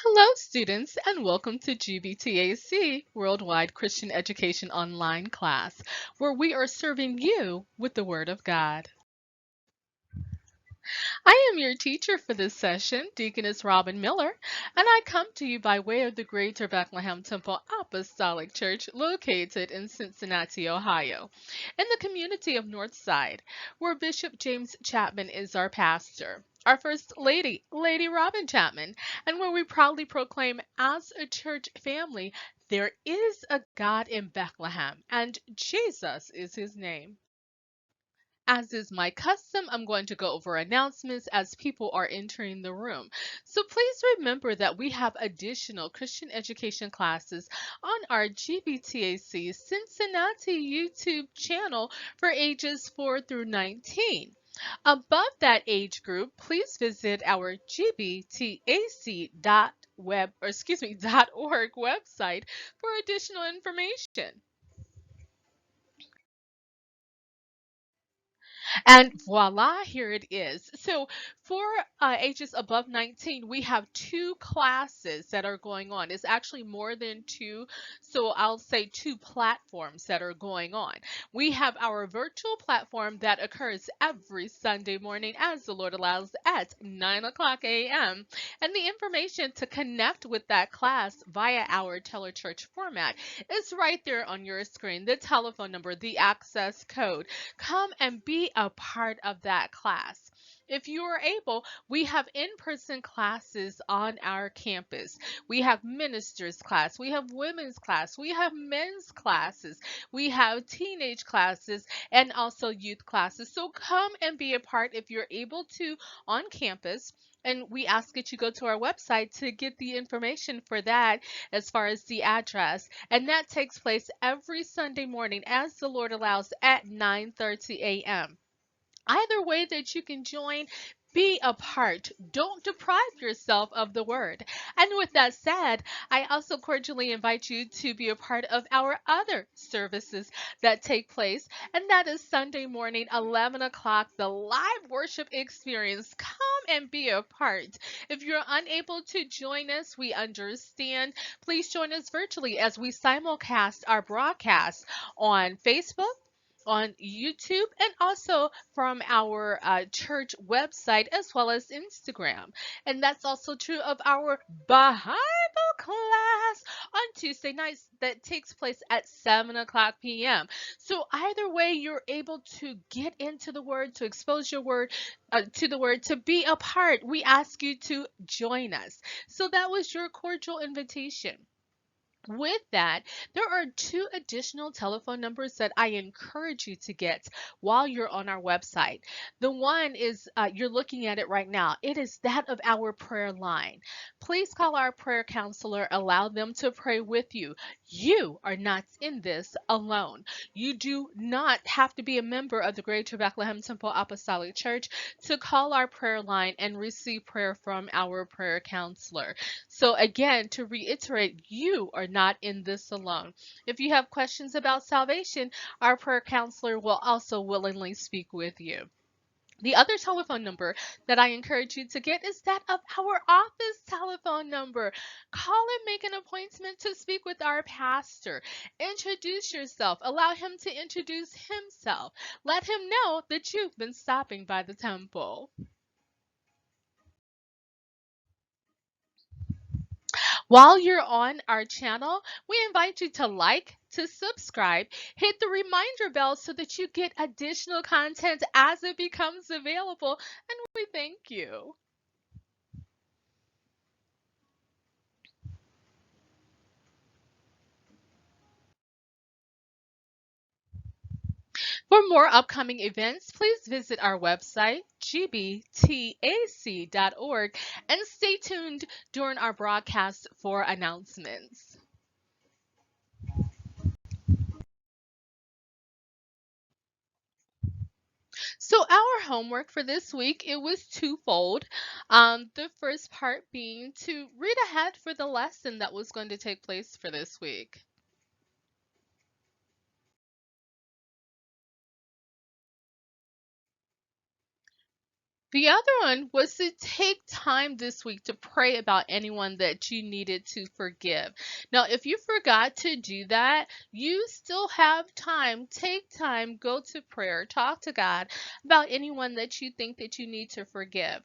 Hello, students, and welcome to GBTAC Worldwide Christian Education Online class, where we are serving you with the Word of God. I am your teacher for this session, Deaconess Robin Miller, and I come to you by way of the Greater Bethlehem Temple Apostolic Church located in Cincinnati, Ohio, in the community of Northside, where Bishop James Chapman is our pastor. Our First Lady, Lady Robin Chapman, and where we proudly proclaim as a church family, there is a God in Bethlehem, and Jesus is his name. As is my custom, I'm going to go over announcements as people are entering the room. So please remember that we have additional Christian education classes on our GBTAC Cincinnati YouTube channel for ages 4 through 19. Above that age group, please visit our gbtac.org website for additional information. And voila, here it is. So for ages above 19, we have two classes that are going on. It's actually more than two, so I'll say two platforms that are going on. We have our virtual platform that occurs every Sunday morning as the Lord allows at 9 o'clock a.m. And the information to connect with that class via our telechurch format is right there on your screen. The telephone number, the access code. Come and be a part of that class. If you are able, we have in-person classes on our campus. We have ministers class, we have women's class, we have men's classes, we have teenage classes, and also youth classes. So come and be a part if you're able to on campus. And we ask that you go to our website to get the information for that as far as the address. And that takes place every Sunday morning as the Lord allows at 9:30 a.m. Either way that you can join, be a part. Don't deprive yourself of the word. And with that said, I also cordially invite you to be a part of our other services that take place, and that is Sunday morning, 11 o'clock, the live worship experience. Come and be a part. If you're unable to join us, we understand. Please join us virtually as we simulcast our broadcast on Facebook, on YouTube, and also from our church website as well as Instagram. And that's also true of our Bible class on Tuesday nights that takes place at 7 o'clock p.m. So either way, you're able to get into the Word, to expose your word to the Word, to be a part. We ask you to join us. So that was your cordial invitation. With that, there are two additional telephone numbers that I encourage you to get while you're on our website. The one is, you're looking at it right now. It is that of our prayer line. Please call our prayer counselor, allow them to pray with you. You are not in this alone. You do not have to be a member of the Greater Bethlehem Temple Apostolic Church to call our prayer line and receive prayer from our prayer counselor. So again, to reiterate, you are not in this alone. If you have questions about salvation, our prayer counselor will also willingly speak with you. The other telephone number that I encourage you to get is that of our office telephone number. Call and make an appointment to speak with our pastor. Introduce yourself. Allow him to introduce himself. Let him know that you've been stopping by the temple. While you're on our channel, we invite you to like, to subscribe, hit the reminder bell so that you get additional content as it becomes available, and we thank you. For more upcoming events, please visit our website, gbtac.org, and stay tuned during our broadcast for announcements. So our homework for this week, it was twofold. The first part being to read ahead for the lesson that was going to take place for this week. The other one was to take time this week to pray about anyone that you needed to forgive. Now, if you forgot to do that, you still have time. Take time, go to prayer, talk to God about anyone that you think that you need to forgive.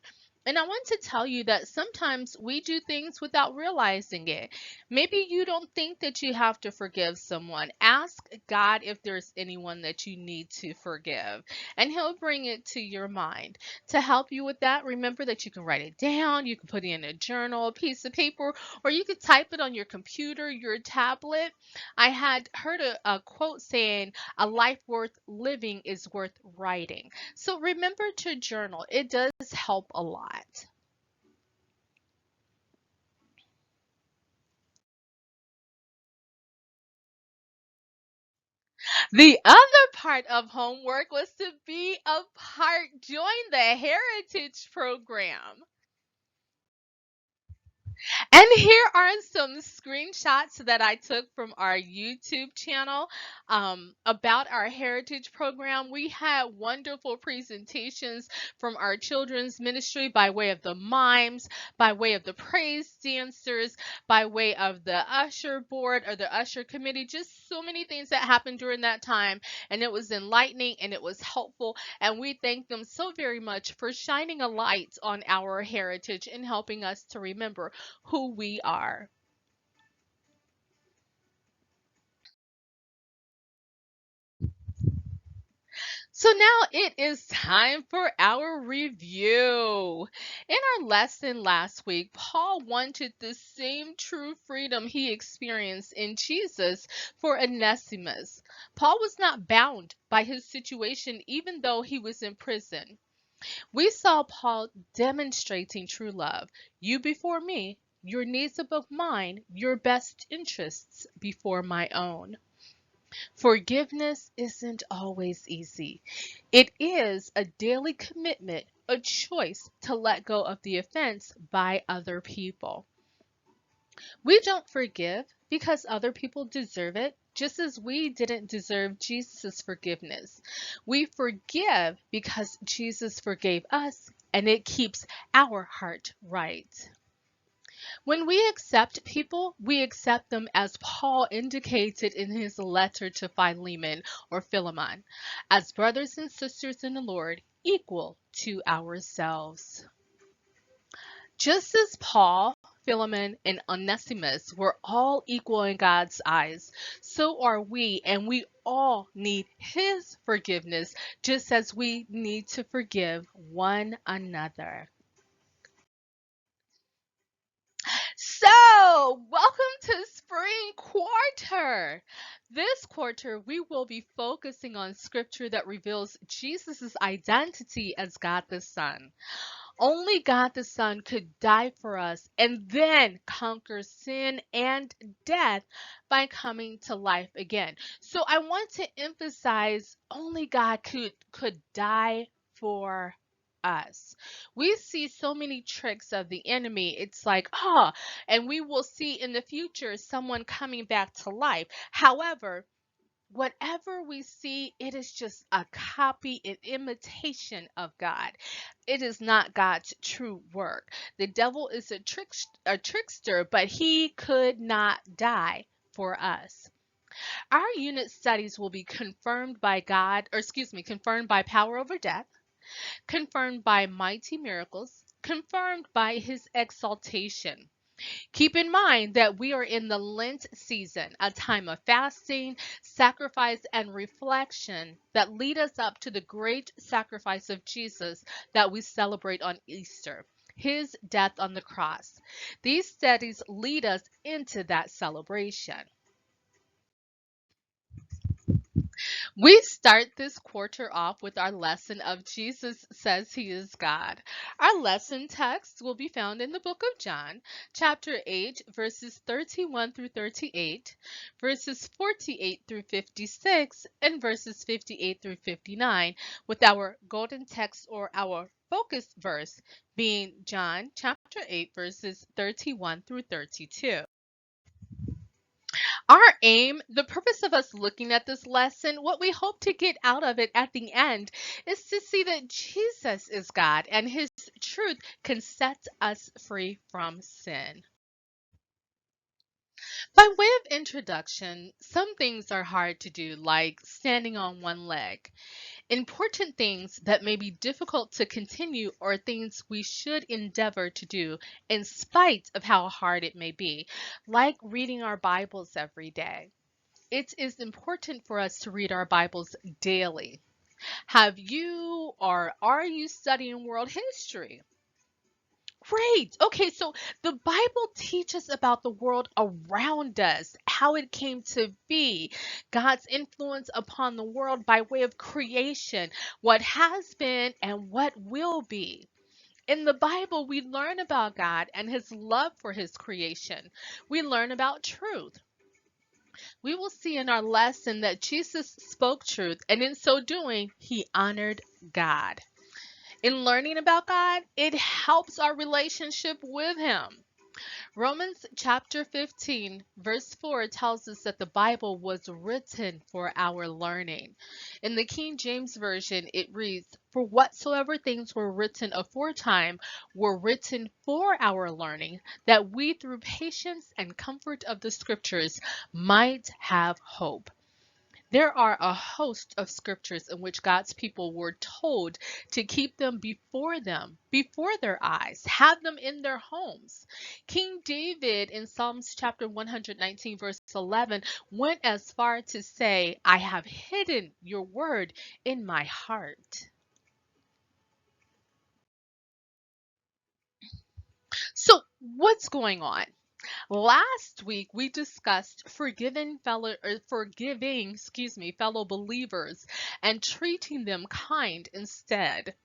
And I want to tell you that sometimes we do things without realizing it. Maybe you don't think that you have to forgive someone. Ask God if there's anyone that you need to forgive, and He'll bring it to your mind. To help you with that, remember that you can write it down, you can put it in a journal, a piece of paper, or you could type it on your computer, your tablet. I had heard a quote saying, "A life worth living is worth writing." So remember to journal. It does help a lot. The other part of homework was to be a part, join the Heritage Program. And here are some screenshots that I took from our YouTube channel about our heritage program. We had wonderful presentations from our children's ministry by way of the mimes, by way of the praise dancers, by way of the usher board or the usher committee. Just so many things that happened during that time. And it was enlightening and it was helpful. And we thank them so very much for shining a light on our heritage and helping us to remember who we are. So now it is time for our review. In our lesson last week, Paul wanted the same true freedom he experienced in Jesus for Onesimus. Paul was not bound by his situation even though he was in prison. We saw Paul demonstrating true love. You before me, your needs above mine, your best interests before my own. Forgiveness isn't always easy. It is a daily commitment, a choice to let go of the offense by other people. We don't forgive because other people deserve it, just as we didn't deserve Jesus' forgiveness. We forgive because Jesus forgave us, and it keeps our heart right. When we accept people, we accept them as Paul indicated in his letter to Philemon or Philemon, as brothers and sisters in the Lord, equal to ourselves. Just as Paul, Philemon, and Onesimus were all equal in God's eyes, so are we, and we all need his forgiveness, just as we need to forgive one another. So, welcome to spring quarter. This quarter, we will be focusing on scripture that reveals Jesus' identity as God the Son. Only God the Son could die for us and then conquer sin and death by coming to life again. So I want to emphasize only God could die for us. We see so many tricks of the enemy. It's like, and we will see in the future someone coming back to life. However, whatever we see, it is just a copy, an imitation of God. It is not God's true work. The devil is a trickster, but he could not die for us. Our unit studies will be confirmed by God, or excuse me, confirmed by power over death, confirmed by mighty miracles, confirmed by his exaltation. Keep in mind that we are in the Lent season, a time of fasting, sacrifice, and reflection that lead us up to the great sacrifice of Jesus that we celebrate on Easter, his death on the cross. These studies lead us into that celebration. We start this quarter off with our lesson of Jesus says he is God. Our lesson text will be found in the book of John, chapter 8, verses 31 through 38, verses 48 through 56, and verses 58 through 59, with our golden text or our focus verse being John chapter 8, verses 31 through 32. Our aim, the purpose of us looking at this lesson, what we hope to get out of it at the end is to see that Jesus is God and his truth can set us free from sin. By way of introduction, some things are hard to do, like standing on one leg. Important things that may be difficult to continue are things we should endeavor to do in spite of how hard it may be, like reading our Bibles every day. It is important for us to read our Bibles daily. Have you or are you studying world history? Great. Okay, so the Bible teaches about the world around us, how it came to be, God's influence upon the world by way of creation, what has been and what will be. In the Bible, we learn about God and his love for his creation. We learn about truth. We will see in our lesson that Jesus spoke truth, and in so doing, he honored God. In learning about God, it helps our relationship with him. Romans chapter 15, verse 4 tells us that the Bible was written for our learning. In the King James Version, it reads, "For whatsoever things were written aforetime were written for our learning, that we through patience and comfort of the Scriptures might have hope." There are a host of scriptures in which God's people were told to keep them, before their eyes, have them in their homes. King David in Psalms chapter 119, verse 11, went as far to say, "I have hidden your word in my heart." So, what's going on? Last week we discussed forgiving, fellow believers and treating them kind instead.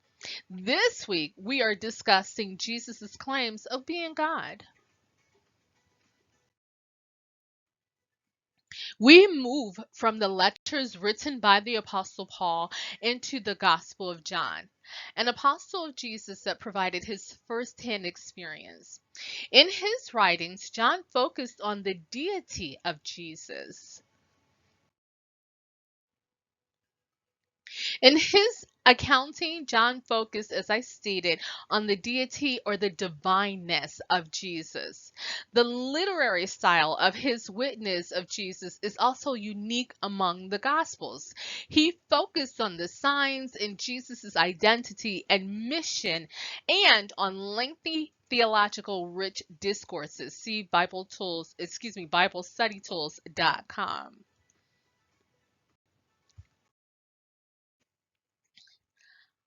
This week we are discussing Jesus' claims of being God. We move from the letters written by the Apostle Paul into the Gospel of John, an apostle of Jesus that provided his firsthand experience. In his writings, John focused on the deity of Jesus. In his accounting, John focused, as I stated, on the deity or the divineness of Jesus. The literary style of his witness of Jesus is also unique among the Gospels. He focused on the signs in Jesus' identity and mission and on lengthy theological rich discourses. See BibleStudyTools.com.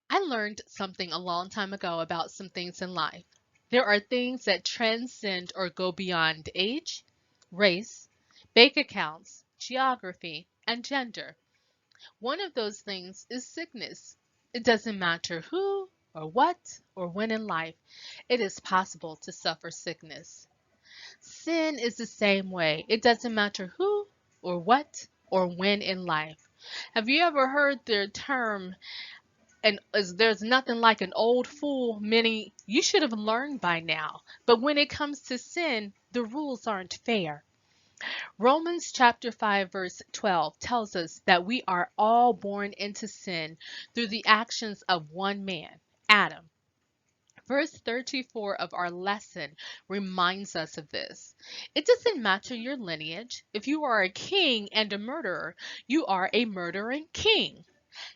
I learned something a long time ago about some things in life. There are things that transcend or go beyond age, race, bank accounts, geography, and gender. One of those things is sickness. It doesn't matter who or what or when in life, it is possible to suffer sickness. Sin is the same way. It doesn't matter who or what or when in life. Have you ever heard the term and as there's nothing like an old fool, meaning you should have learned by now. But when it comes to sin, the rules aren't fair. Romans chapter 5 verse 12 tells us that we are all born into sin through the actions of one man, Adam. Verse 34 of our lesson reminds us of this. It doesn't matter your lineage. If you are a king and a murderer, you are a murdering king.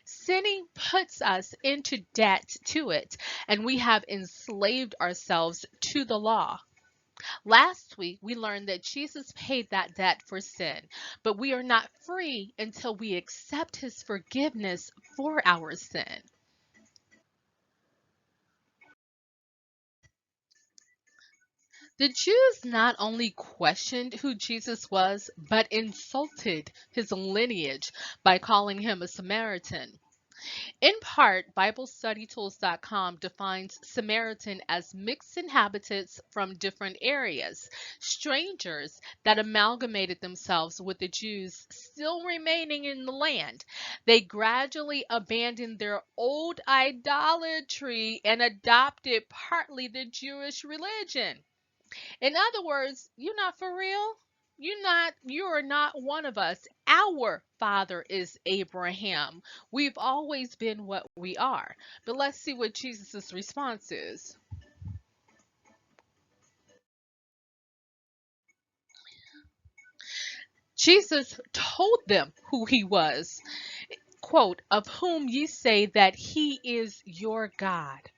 Sinning puts us into debt to it, and we have enslaved ourselves to the law. Last week, we learned that Jesus paid that debt for sin, but we are not free until we accept his forgiveness for our sin. The Jews not only questioned who Jesus was, but insulted his lineage by calling him a Samaritan. In part, BibleStudyTools.com defines Samaritan as mixed inhabitants from different areas, strangers that amalgamated themselves with the Jews still remaining in the land. They gradually abandoned their old idolatry and adopted partly the Jewish religion. In other words, you're not for real? You are not one of us. Our father is Abraham. We've always been what we are. But let's see what Jesus' response is. Jesus told them who he was. Quote, of whom ye say that he is your God.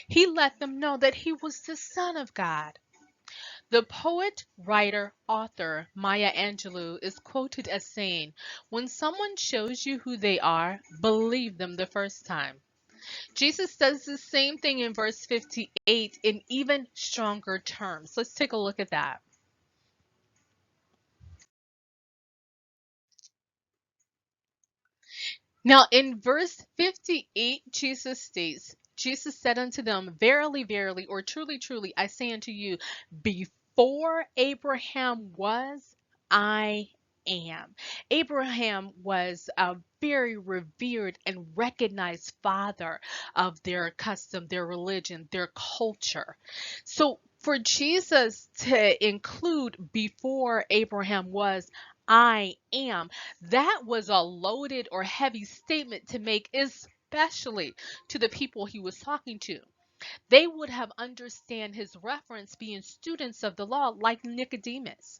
He let them know that he was the Son of God. The poet, writer, author Maya Angelou is quoted as saying, when someone shows you who they are, believe them the first time. Jesus does the same thing in verse 58 in even stronger terms. Let's take a look at that. Now, in verse 58, Jesus states, Jesus said unto them, verily, verily, or truly, truly, I say unto you, before Abraham was, I am. Abraham was a very revered and recognized father of their custom, their religion, their culture. So, for Jesus to include before Abraham was, I am, that was a loaded or heavy statement to make, especially to the people he was talking to. They would have understand his reference being students of the law like Nicodemus.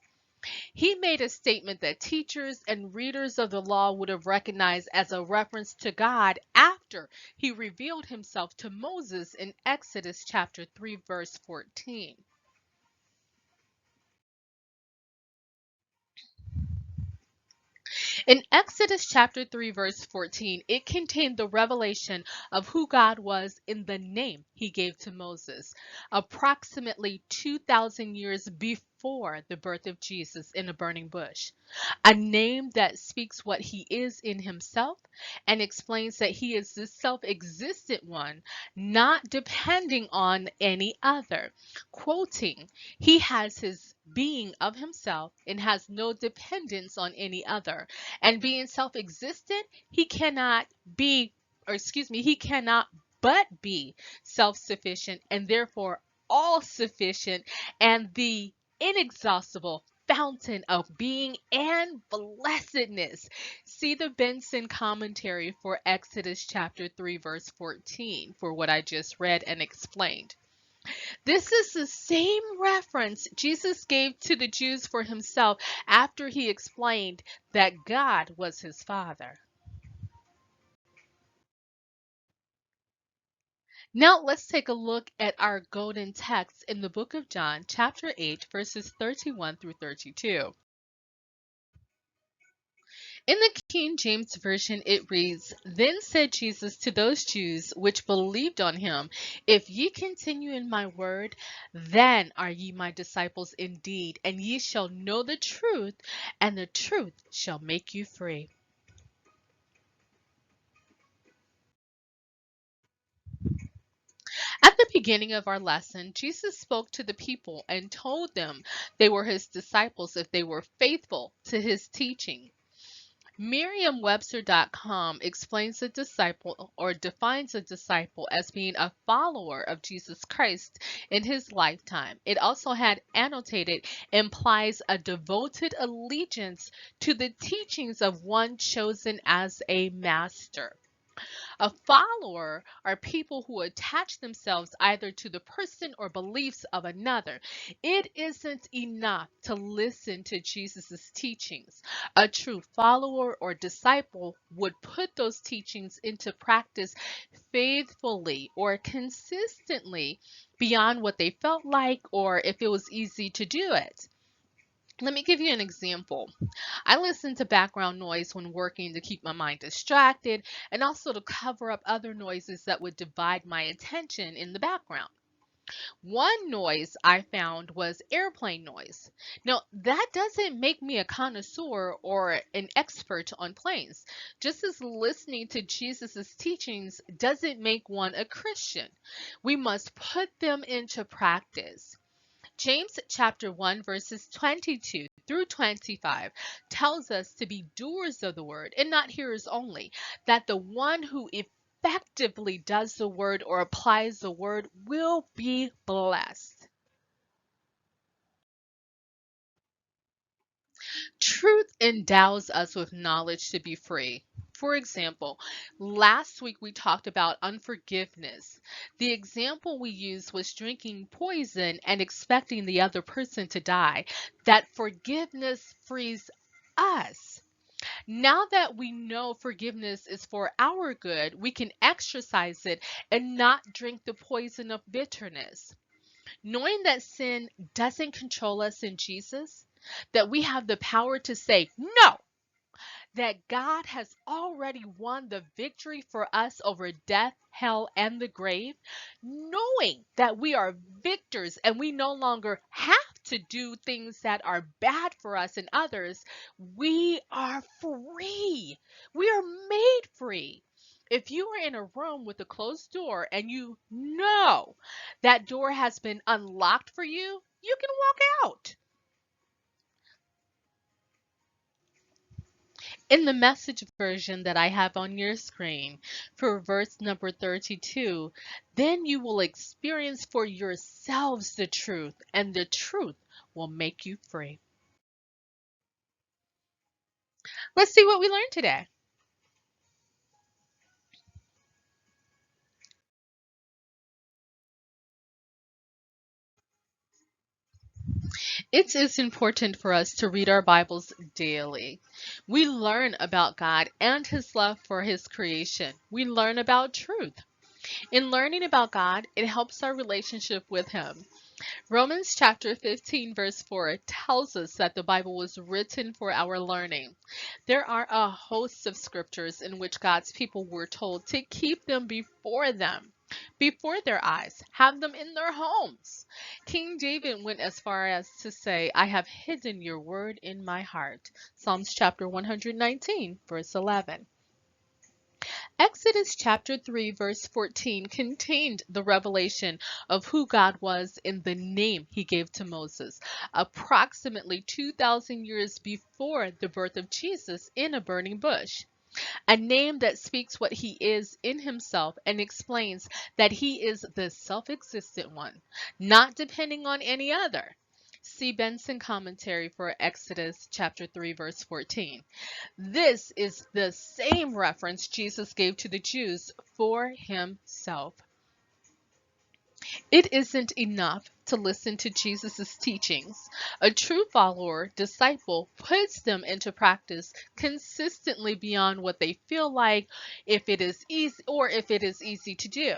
He made a statement that teachers and readers of the law would have recognized as a reference to God after he revealed himself to Moses in Exodus chapter 3 verse 14. In Exodus chapter 3, verse 14, it contained the revelation of who God was in the name he gave to Moses, approximately 2,000 years before the birth of Jesus in a burning bush. A name that speaks what he is in himself and explains that he is the self existent one, not depending on any other. Quoting, he has his being of himself and has no dependence on any other. And being self existent, he cannot be, or excuse me, he cannot but be self sufficient and therefore all sufficient and the inexhaustible fountain of being and blessedness. See the Benson commentary for Exodus chapter 3, verse 14 for what I just read and explained. This is the same reference Jesus gave to the Jews for himself after he explained that God was his Father. Now let's take a look at our golden text in the book of John, chapter 8, verses 31 through 32. In the King James Version, it reads, then said Jesus to those Jews which believed on him, if ye continue in my word, then are ye my disciples indeed, and ye shall know the truth, and the truth shall make you free. At the beginning of our lesson, Jesus spoke to the people and told them they were his disciples if they were faithful to his teaching. Merriam-Webster.com explains a disciple or defines a disciple as being a follower of Jesus Christ in his lifetime. It also had annotated implies a devoted allegiance to the teachings of one chosen as a master. A follower are people who attach themselves either to the person or beliefs of another. It isn't enough to listen to Jesus' teachings. A true follower or disciple would put those teachings into practice faithfully or consistently beyond what they felt like or if it was easy to do it. Let me give you an example. I listen to background noise when working to keep my mind distracted and also to cover up other noises that would divide my attention in the background. One noise I found was airplane noise. Now, that doesn't make me a connoisseur or an expert on planes, just as listening to Jesus' teachings doesn't make one a Christian. We must put them into practice. James chapter 1 verses 22 through 25 tells us to be doers of the word and not hearers only, that the one who effectively does the word or applies the word will be blessed. endows us with knowledge to be free. For example, last week we talked about unforgiveness. The example we used was drinking poison and expecting the other person to die. That forgiveness frees us. Now that we know forgiveness is for our good, we can exercise it and not drink the poison of bitterness. Knowing that sin doesn't control us in Jesus, that we have the power to say no, that God has already won the victory for us over death, hell, and the grave, knowing that we are victors and we no longer have to do things that are bad for us and others, we are free. We are made free. If you are in a room with a closed door and you know that door has been unlocked for you, you can walk out. In the message version that I have on your screen for verse number 32, then you will experience for yourselves the truth, and the truth will make you free. Let's see what we learned today. It is important for us to read our Bibles daily. We learn about God and His love for His creation. We learn about truth. In learning about God, it helps our relationship with Him. Romans chapter 15 verse 4 tells us that the Bible was written for our learning. There are a host of scriptures in which God's people were told to keep them before them, before their eyes, have them in their homes. King David went as far as to say, I have hidden your word in my heart. Psalms chapter 119 verse 11. Exodus chapter 3 verse 14 contained the revelation of who God was in the name he gave to Moses, approximately 2,000 years before the birth of Jesus in a burning bush. A name that speaks what he is in himself and explains that he is the self-existent one, not depending on any other. See Benson commentary for Exodus chapter 3 verse 14. This is the same reference Jesus gave to the Jews for himself. It isn't enough to listen to Jesus' teachings. A true follower, disciple, puts them into practice consistently beyond what they feel like if it is easy to do.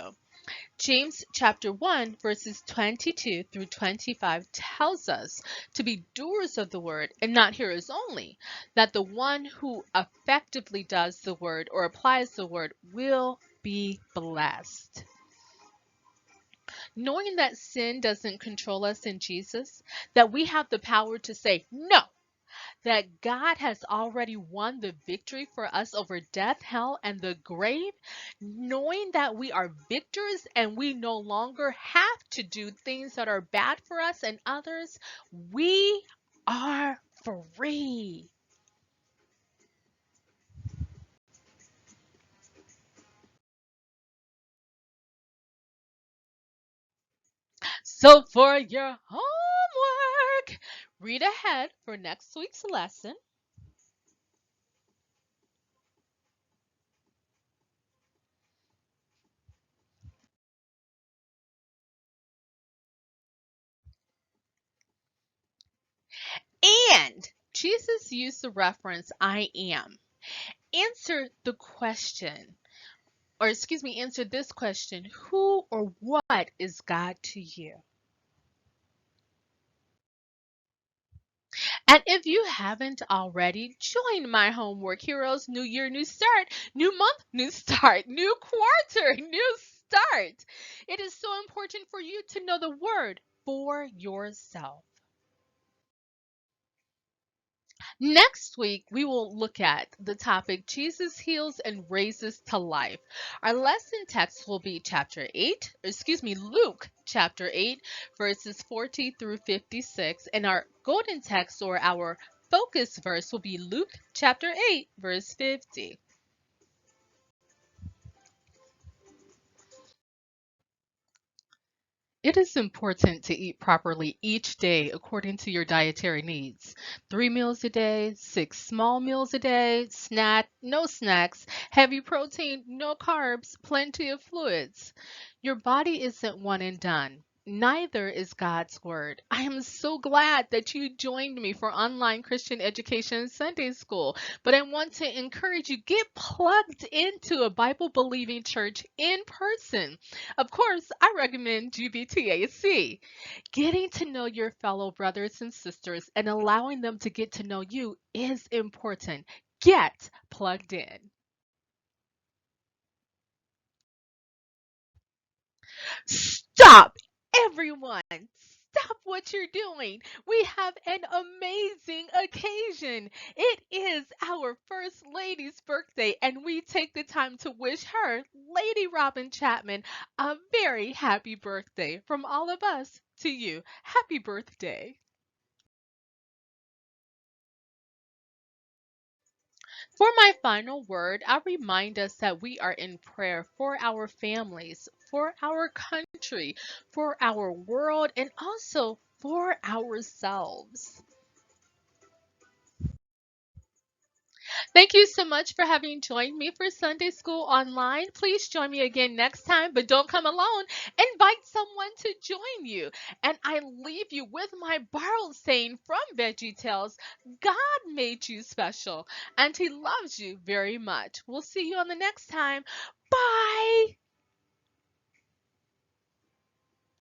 James chapter 1 verses 22 through 25 tells us to be doers of the word and not hearers only, that the one who effectively does the word or applies the word will be blessed. Knowing that sin doesn't control us in Jesus, that we have the power to say no, that God has already won the victory for us over death, hell, and the grave, knowing that we are victors and we no longer have to do things that are bad for us and others, we are free. So for your homework, read ahead for next week's lesson. And Jesus used the reference I am. Answer the question, answer this question. Who or what is God to you? And if you haven't already, join my Homework Heroes New Year, New Start, New Month, New Start, New Quarter, New Start. It is so important for you to know the word for yourself. Next week, we will look at the topic Jesus heals and raises to life. Our lesson text will be Luke chapter 8, verses 40 through 56. And our golden text or our focus verse will be Luke chapter 8, verse 50. It is important to eat properly each day according to your dietary needs. 3 meals a day, 6 small meals a day, no snacks, heavy protein, no carbs, plenty of fluids. Your body isn't one and done. Neither is God's word. I am so glad that you joined me for online Christian education Sunday school. But I want to encourage you, get plugged into a Bible believing church in person. Of course, I recommend GBTAC. Getting to know your fellow brothers and sisters and allowing them to get to know you is important. Get plugged in. Stop, everyone! Stop what you're doing. We have an amazing occasion. It is our First Lady's birthday, and we take the time to wish her, Lady Robin Chapman, a very happy birthday from all of us to you. Happy birthday. For my final word, I remind us that we are in prayer for our families, for our country, for our world, and also for ourselves. Thank you so much for having joined me for Sunday School Online. Please join me again next time, but don't come alone. Invite someone to join you. And I leave you with my borrowed saying from VeggieTales: God made you special, and He loves you very much. We'll see you on the next time. Bye.